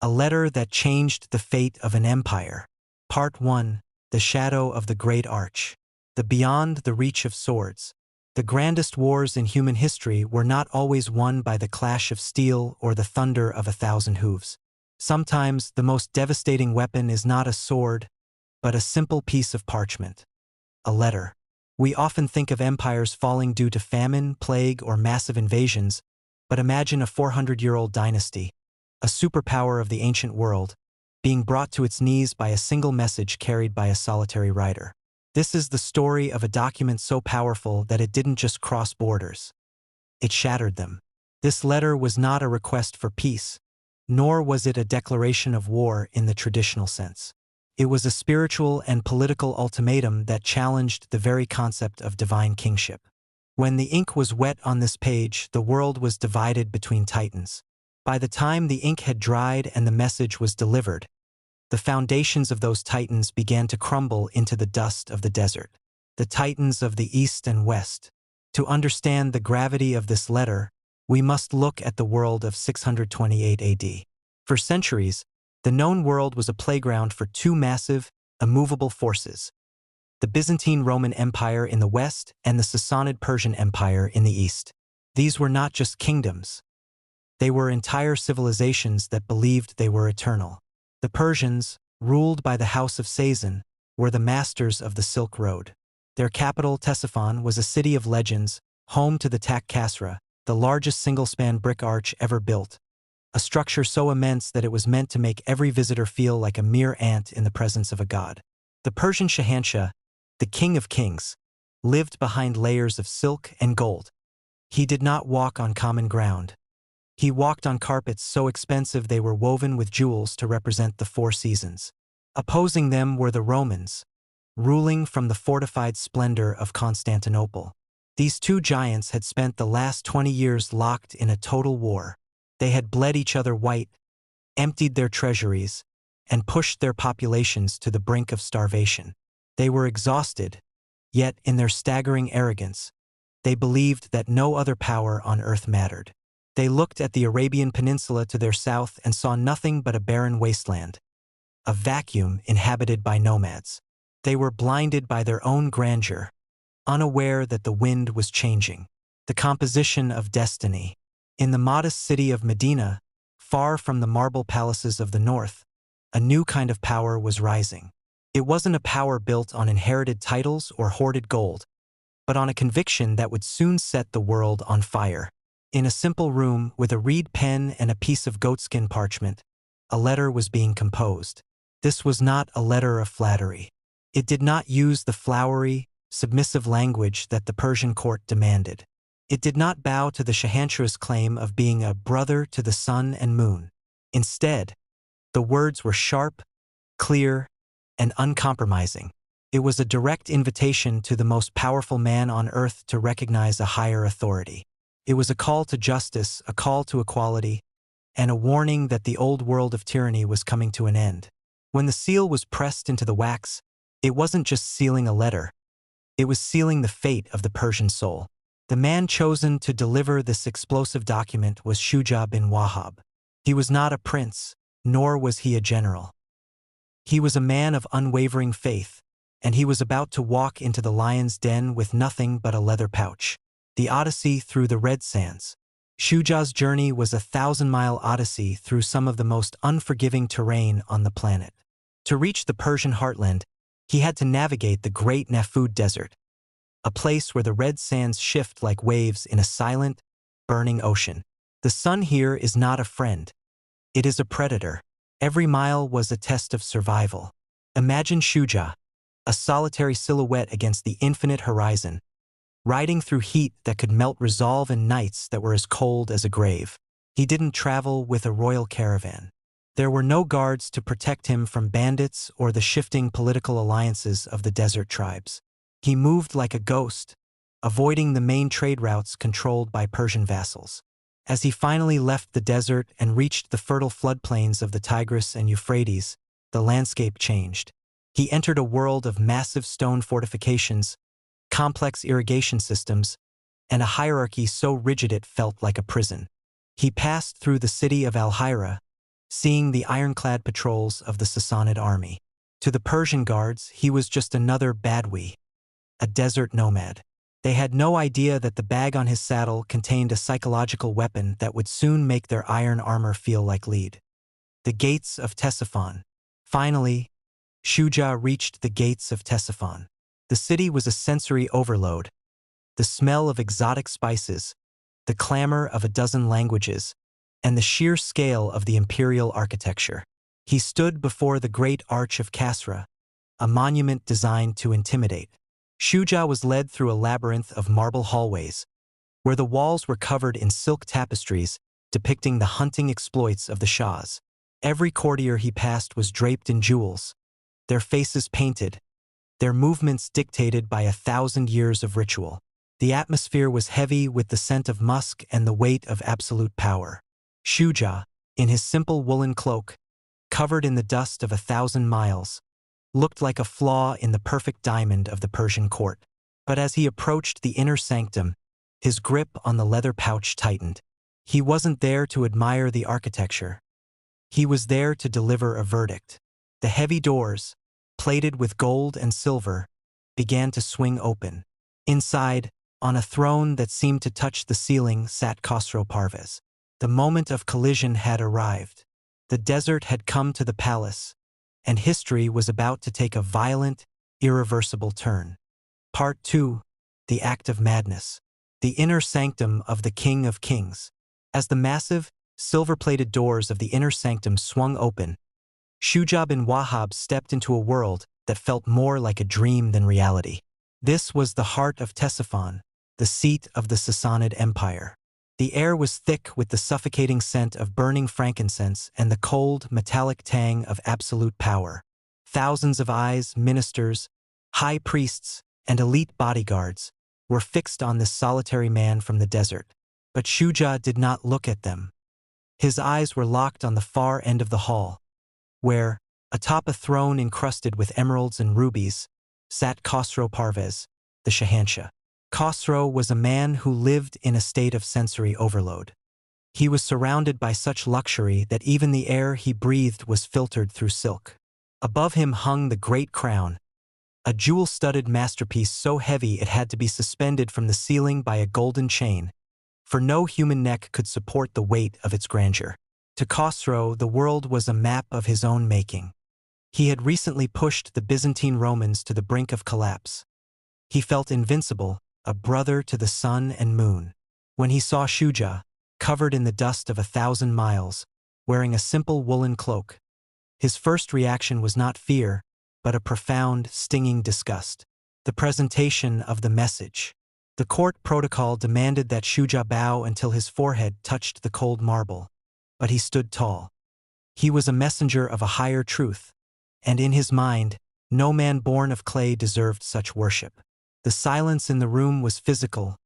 A letter that changed the fate of an empire. Part 1. The Shadow of the Great Arch. The Beyond the Reach of Swords. The grandest wars in human history were not always won by the clash of steel or the thunder of 1,000 hooves. Sometimes the most devastating weapon is not a sword, but a simple piece of parchment. A letter. We often think of empires falling due to famine, plague, or massive invasions, but imagine a 400-year-old dynasty, a superpower of the ancient world, being brought to its knees by a single message carried by a solitary writer. This is the story of a document so powerful that it didn't just cross borders. It shattered them. This letter was not a request for peace, nor was it a declaration of war in the traditional sense. It was a spiritual and political ultimatum that challenged the very concept of divine kingship. When the ink was wet on this page, the world was divided between titans. By the time the ink had dried and the message was delivered, the foundations of those titans began to crumble into the dust of the desert. The titans of the East and West. To understand the gravity of this letter, we must look at the world of 628 AD. For centuries, the known world was a playground for two massive, immovable forces: the Byzantine Roman Empire in the west and the Sassanid Persian Empire in the east. These were not just kingdoms. They were entire civilizations that believed they were eternal. The Persians, ruled by the House of Sazan, were the masters of the Silk Road. Their capital, Ctesiphon, was a city of legends, home to the Tak Kasra, the largest single-span brick arch ever built, a structure so immense that it was meant to make every visitor feel like a mere ant in the presence of a god. The Persian Shahanshah, the king of kings, lived behind layers of silk and gold. He did not walk on common ground. He walked on carpets so expensive they were woven with jewels to represent the four seasons. Opposing them were the Romans, ruling from the fortified splendor of Constantinople. These two giants had spent the last 20 years locked in a total war. They had bled each other white, emptied their treasuries, and pushed their populations to the brink of starvation. They were exhausted, yet in their staggering arrogance, they believed that no other power on earth mattered. They looked at the Arabian Peninsula to their south and saw nothing but a barren wasteland, a vacuum inhabited by nomads. They were blinded by their own grandeur, unaware that the wind was changing. The composition of destiny. In the modest city of Medina, far from the marble palaces of the north, a new kind of power was rising. It wasn't a power built on inherited titles or hoarded gold, but on a conviction that would soon set the world on fire. In a simple room with a reed pen and a piece of goatskin parchment, a letter was being composed. This was not a letter of flattery. It did not use the flowery, submissive language that the Persian court demanded. It did not bow to the Shahanshah's claim of being a brother to the sun and moon. Instead, the words were sharp, clear, and uncompromising. It was a direct invitation to the most powerful man on earth to recognize a higher authority. It was a call to justice, a call to equality, and a warning that the old world of tyranny was coming to an end. When the seal was pressed into the wax, it wasn't just sealing a letter. It was sealing the fate of the Persian soul. The man chosen to deliver this explosive document was Shuja bin Wahab. He was not a prince, nor was he a general. He was a man of unwavering faith, and he was about to walk into the lion's den with nothing but a leather pouch. The Odyssey through the Red Sands. Shuja's journey was a 1,000-mile odyssey through some of the most unforgiving terrain on the planet. To reach the Persian heartland, he had to navigate the Great Nafud Desert, a place where the red sands shift like waves in a silent, burning ocean. The sun here is not a friend. It is a predator. Every mile was a test of survival. Imagine Shuja, a solitary silhouette against the infinite horizon, riding through heat that could melt resolve and nights that were as cold as a grave. He didn't travel with a royal caravan. There were no guards to protect him from bandits or the shifting political alliances of the desert tribes. He moved like a ghost, avoiding the main trade routes controlled by Persian vassals. As he finally left the desert and reached the fertile floodplains of the Tigris and Euphrates, the landscape changed. He entered a world of massive stone fortifications, complex irrigation systems, and a hierarchy so rigid it felt like a prison. He passed through the city of Al-Hira, seeing the ironclad patrols of the Sassanid army. To the Persian guards, he was just another Badwi, a desert nomad. They had no idea that the bag on his saddle contained a psychological weapon that would soon make their iron armor feel like lead. The gates of Ctesiphon. Finally, Shuja reached the gates of Ctesiphon. The city was a sensory overload. The smell of exotic spices, the clamor of a dozen languages, and the sheer scale of the imperial architecture. He stood before the Great Arch of Kasra, a monument designed to intimidate. Shuja was led through a labyrinth of marble hallways, where the walls were covered in silk tapestries depicting the hunting exploits of the Shahs. Every courtier he passed was draped in jewels, their faces painted, their movements dictated by 1,000 years of ritual. The atmosphere was heavy with the scent of musk and the weight of absolute power. Shuja, in his simple woolen cloak, covered in the dust of 1,000 miles, looked like a flaw in the perfect diamond of the Persian court. But as he approached the inner sanctum, his grip on the leather pouch tightened. He wasn't there to admire the architecture. He was there to deliver a verdict. The heavy doors, plated with gold and silver, began to swing open. Inside, on a throne that seemed to touch the ceiling, sat Khosrow Parvez. The moment of collision had arrived. The desert had come to the palace, and history was about to take a violent, irreversible turn. Part 2. The Act of Madness. The Inner Sanctum of the King of Kings. As the massive, silver-plated doors of the inner sanctum swung open, Shuja bin Wahab stepped into a world that felt more like a dream than reality. This was the heart of Ctesiphon, the seat of the Sassanid Empire. The air was thick with the suffocating scent of burning frankincense and the cold, metallic tang of absolute power. Thousands of eyes, ministers, high priests, and elite bodyguards were fixed on this solitary man from the desert. But Shuja did not look at them. His eyes were locked on the far end of the hall, where, atop a throne encrusted with emeralds and rubies, sat Khosrow Parvez, the Shahanshah. Khosrow was a man who lived in a state of sensory overload. He was surrounded by such luxury that even the air he breathed was filtered through silk. Above him hung the great crown, a jewel-studded masterpiece so heavy it had to be suspended from the ceiling by a golden chain, for no human neck could support the weight of its grandeur. To Khosrow, the world was a map of his own making. He had recently pushed the Byzantine Romans to the brink of collapse. He felt invincible, a brother to the sun and moon. When he saw Shuja, covered in the dust of 1,000 miles, wearing a simple woolen cloak, his first reaction was not fear, but a profound, stinging disgust. The presentation of the message. The court protocol demanded that Shuja bow until his forehead touched the cold marble, but he stood tall. He was a messenger of a higher truth, and in his mind, no man born of clay deserved such worship. The silence in the room was physical,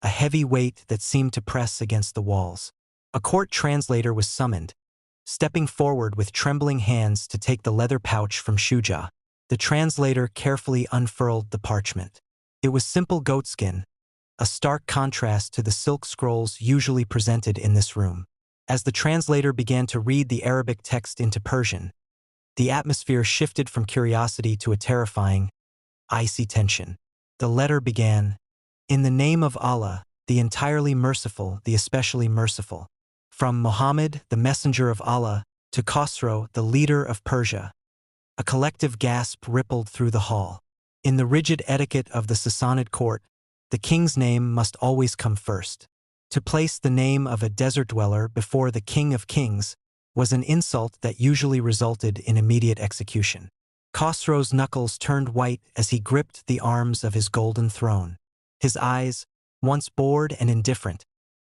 a heavy weight that seemed to press against the walls. A court translator was summoned, stepping forward with trembling hands to take the leather pouch from Shuja. The translator carefully unfurled the parchment. It was simple goatskin, a stark contrast to the silk scrolls usually presented in this room. As the translator began to read the Arabic text into Persian, the atmosphere shifted from curiosity to a terrifying, icy tension. The letter began, "In the name of Allah, the entirely merciful, the especially merciful. From Muhammad, the messenger of Allah, to Khosrow, the leader of Persia." A collective gasp rippled through the hall. In the rigid etiquette of the Sassanid court, the king's name must always come first. To place the name of a desert dweller before the King of Kings was an insult that usually resulted in immediate execution. Khosrow's knuckles turned white as he gripped the arms of his golden throne. His eyes, once bored and indifferent,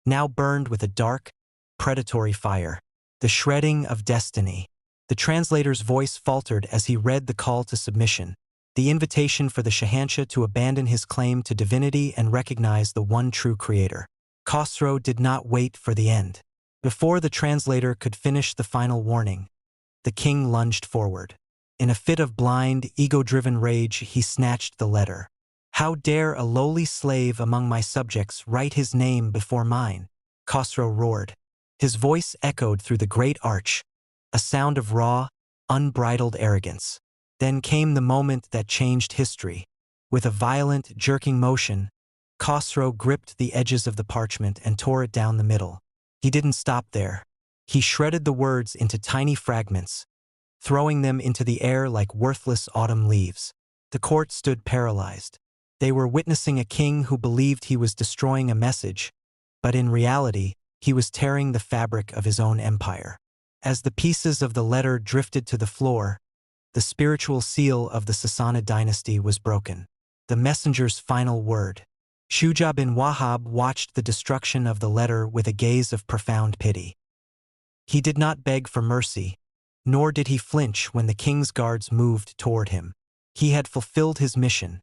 now burned with a dark, predatory fire. The shredding of destiny. The translator's voice faltered as he read the call to submission, the invitation for the Shahanshah to abandon his claim to divinity and recognize the one true creator. Khosrow did not wait for the end. Before the translator could finish the final warning, the king lunged forward. In a fit of blind, ego-driven rage, he snatched the letter. "How dare a lowly slave among my subjects write his name before mine?" Khosrow roared. His voice echoed through the great arch, a sound of raw, unbridled arrogance. Then came the moment that changed history. With a violent, jerking motion, Khosrow gripped the edges of the parchment and tore it down the middle. He didn't stop there. He shredded the words into tiny fragments, throwing them into the air like worthless autumn leaves. The court stood paralyzed. They were witnessing a king who believed he was destroying a message, but in reality, he was tearing the fabric of his own empire. As the pieces of the letter drifted to the floor, the spiritual seal of the Sassanid dynasty was broken. The messenger's final word. Shuja bin Wahab watched the destruction of the letter with a gaze of profound pity. He did not beg for mercy, nor did he flinch when the king's guards moved toward him. He had fulfilled his mission.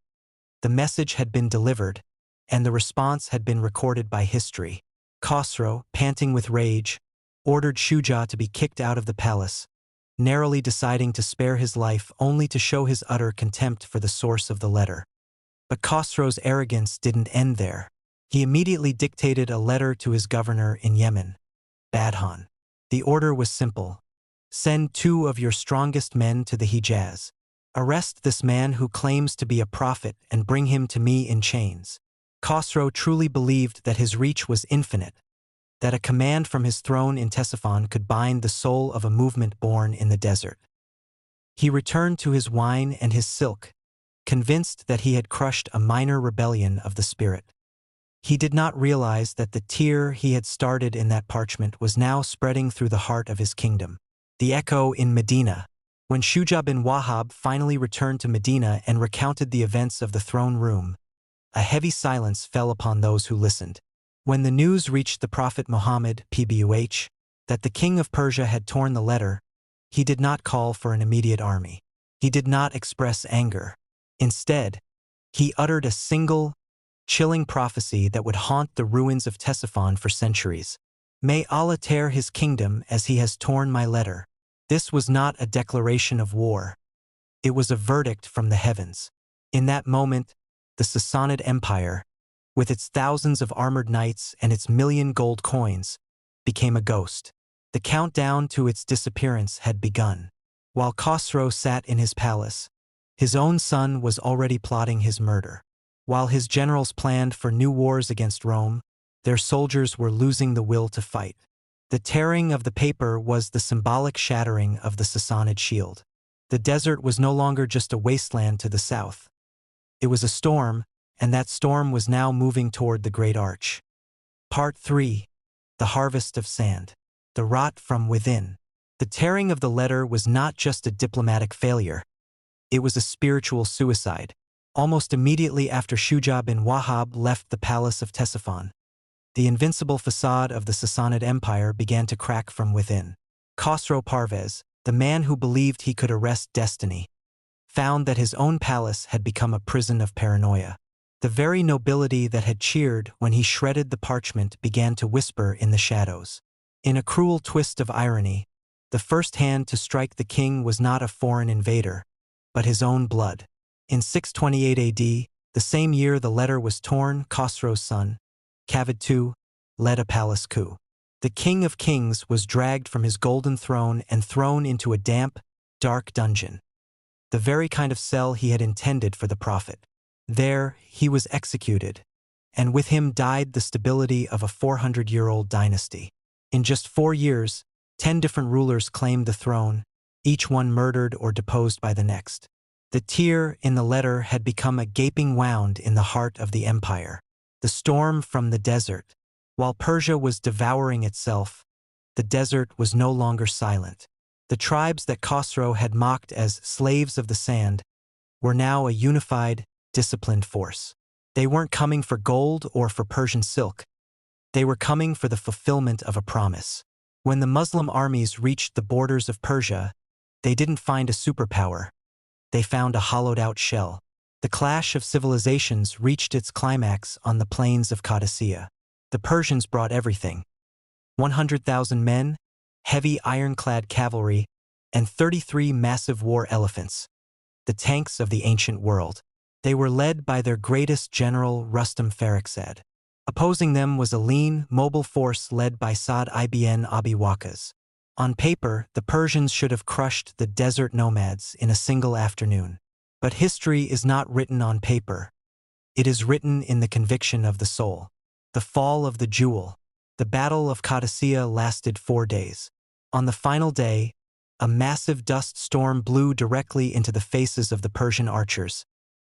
The message had been delivered, and the response had been recorded by history. Khosrow, panting with rage, ordered Shuja to be kicked out of the palace, narrowly deciding to spare his life only to show his utter contempt for the source of the letter. But Khosrow's arrogance didn't end there. He immediately dictated a letter to his governor in Yemen, Badhan. The order was simple. Send 2 of your strongest men to the Hijaz. Arrest this man who claims to be a prophet and bring him to me in chains. Khosrow truly believed that his reach was infinite, that a command from his throne in Ctesiphon could bind the soul of a movement born in the desert. He returned to his wine and his silk, convinced that he had crushed a minor rebellion of the spirit. He did not realize that the tear he had started in that parchment was now spreading through the heart of his kingdom. The echo in Medina. When Shuja bin Wahab finally returned to Medina and recounted the events of the throne room, a heavy silence fell upon those who listened. When the news reached the Prophet Muhammad, PBUH, that the king of Persia had torn the letter, he did not call for an immediate army. He did not express anger. Instead, he uttered a single, chilling prophecy that would haunt the ruins of Ctesiphon for centuries. May Allah tear his kingdom as he has torn my letter. This was not a declaration of war. It was a verdict from the heavens. In that moment, the Sassanid Empire, with its thousands of armored knights and its million gold coins, became a ghost. The countdown to its disappearance had begun. While Khosrow sat in his palace, his own son was already plotting his murder. While his generals planned for new wars against Rome, their soldiers were losing the will to fight. The tearing of the paper was the symbolic shattering of the Sassanid shield. The desert was no longer just a wasteland to the south. It was a storm, and that storm was now moving toward the Great Arch. Part 3. The Harvest of Sand. The Rot from Within. The tearing of the letter was not just a diplomatic failure. It was a spiritual suicide. Almost immediately after Shuja bin Wahab left the palace of Ctesiphon, the invincible facade of the Sassanid Empire began to crack from within. Khosrow Parvez, the man who believed he could arrest destiny, found that his own palace had become a prison of paranoia. The very nobility that had cheered when he shredded the parchment began to whisper in the shadows. In a cruel twist of irony, the first hand to strike the king was not a foreign invader, but his own blood. In 628 AD, the same year the letter was torn, Khosrow's son, Kavad II, led a palace coup. The King of Kings was dragged from his golden throne and thrown into a damp, dark dungeon, the very kind of cell he had intended for the prophet. There, he was executed, and with him died the stability of a 400-year-old dynasty. In just 4 years, 10 different rulers claimed the throne, each one murdered or deposed by the next. The tear in the letter had become a gaping wound in the heart of the empire. The storm from the desert. While Persia was devouring itself, the desert was no longer silent. The tribes that Khosrow had mocked as slaves of the sand were now a unified, disciplined force. They weren't coming for gold or for Persian silk. They were coming for the fulfillment of a promise. When the Muslim armies reached the borders of Persia, they didn't find a superpower. They found a hollowed-out shell. The clash of civilizations reached its climax on the plains of Qadisiyah. The Persians brought everything: 100,000 men, heavy ironclad cavalry, and 33 massive war elephants, the tanks of the ancient world. They were led by their greatest general, Rustam Farrukhzad. Opposing them was a lean, mobile force led by Sa'd ibn Abi Waqqas, On paper, the Persians should have crushed the desert nomads in a single afternoon. But history is not written on paper. It is written in the conviction of the soul. The fall of the jewel. The Battle of Qadisiyah lasted 4 days. On the final day, a massive dust storm blew directly into the faces of the Persian archers,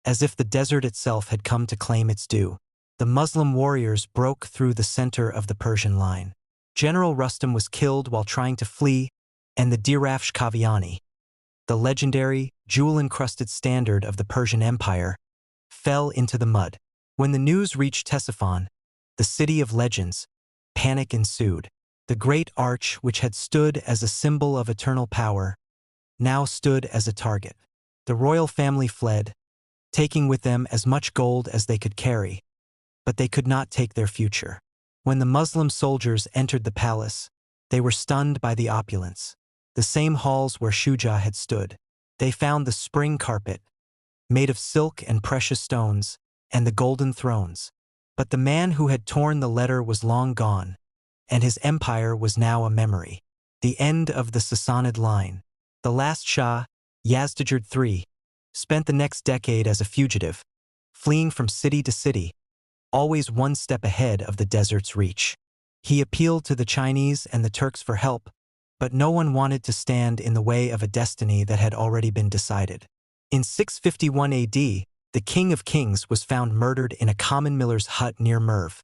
as if the desert itself had come to claim its due. The Muslim warriors broke through the center of the Persian line. General Rustam was killed while trying to flee, and the Dirafsh Kaviani, the legendary, jewel-encrusted standard of the Persian Empire, fell into the mud. When the news reached Ctesiphon, the city of legends, panic ensued. The great arch, which had stood as a symbol of eternal power, now stood as a target. The royal family fled, taking with them as much gold as they could carry, but they could not take their future. When the Muslim soldiers entered the palace, they were stunned by the opulence. The same halls where Shuja had stood. They found the spring carpet, made of silk and precious stones, and the golden thrones. But the man who had torn the letter was long gone, and his empire was now a memory. The end of the Sassanid line. The last Shah, Yazdijerd III, spent the next decade as a fugitive, fleeing from city to city, always one step ahead of the desert's reach. He appealed to the Chinese and the Turks for help, but no one wanted to stand in the way of a destiny that had already been decided. In 651 AD, the King of Kings was found murdered in a common miller's hut near Merv,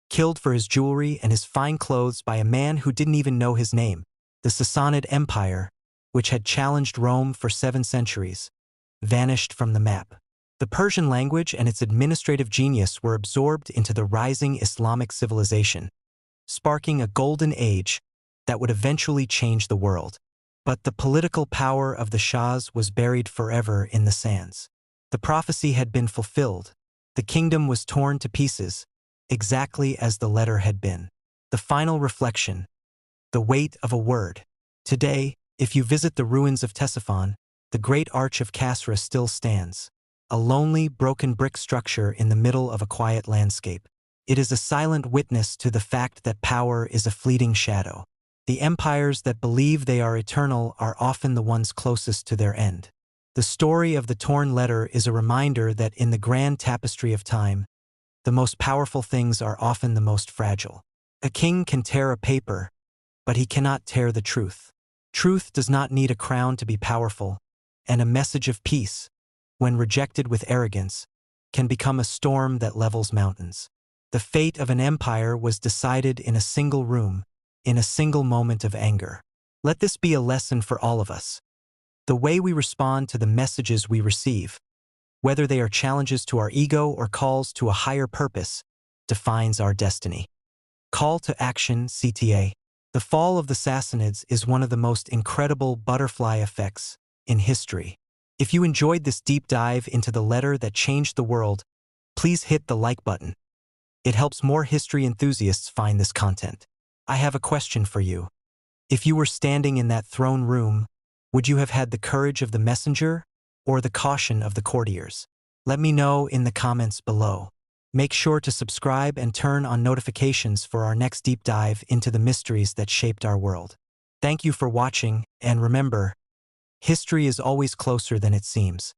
killed for his jewelry and his fine clothes by a man who didn't even know his name. The Sassanid Empire, which had challenged Rome for 7 centuries, vanished from the map. The Persian language and its administrative genius were absorbed into the rising Islamic civilization, sparking a golden age that would eventually change the world. But the political power of the Shahs was buried forever in the sands. The prophecy had been fulfilled. The kingdom was torn to pieces, exactly as the letter had been. The final reflection. The weight of a word. Today, if you visit the ruins of Ctesiphon, the great arch of Kasra still stands, a lonely, broken brick structure in the middle of a quiet landscape. It is a silent witness to the fact that power is a fleeting shadow. The empires that believe they are eternal are often the ones closest to their end. The story of the torn letter is a reminder that in the grand tapestry of time, the most powerful things are often the most fragile. A king can tear a paper, but he cannot tear the truth. Truth does not need a crown to be powerful, and a message of peace, when rejected with arrogance, can become a storm that levels mountains. The fate of an empire was decided in a single room, in a single moment of anger. Let this be a lesson for all of us. The way we respond to the messages we receive, whether they are challenges to our ego or calls to a higher purpose, defines our destiny. Call to action, CTA. The fall of the Sassanids is one of the most incredible butterfly effects in history. If you enjoyed this deep dive into the letter that changed the world, please hit the like button. It helps more history enthusiasts find this content. I have a question for you. If you were standing in that throne room, would you have had the courage of the messenger or the caution of the courtiers? Let me know in the comments below. Make sure to subscribe and turn on notifications for our next deep dive into the mysteries that shaped our world. Thank you for watching, and remember, history is always closer than it seems.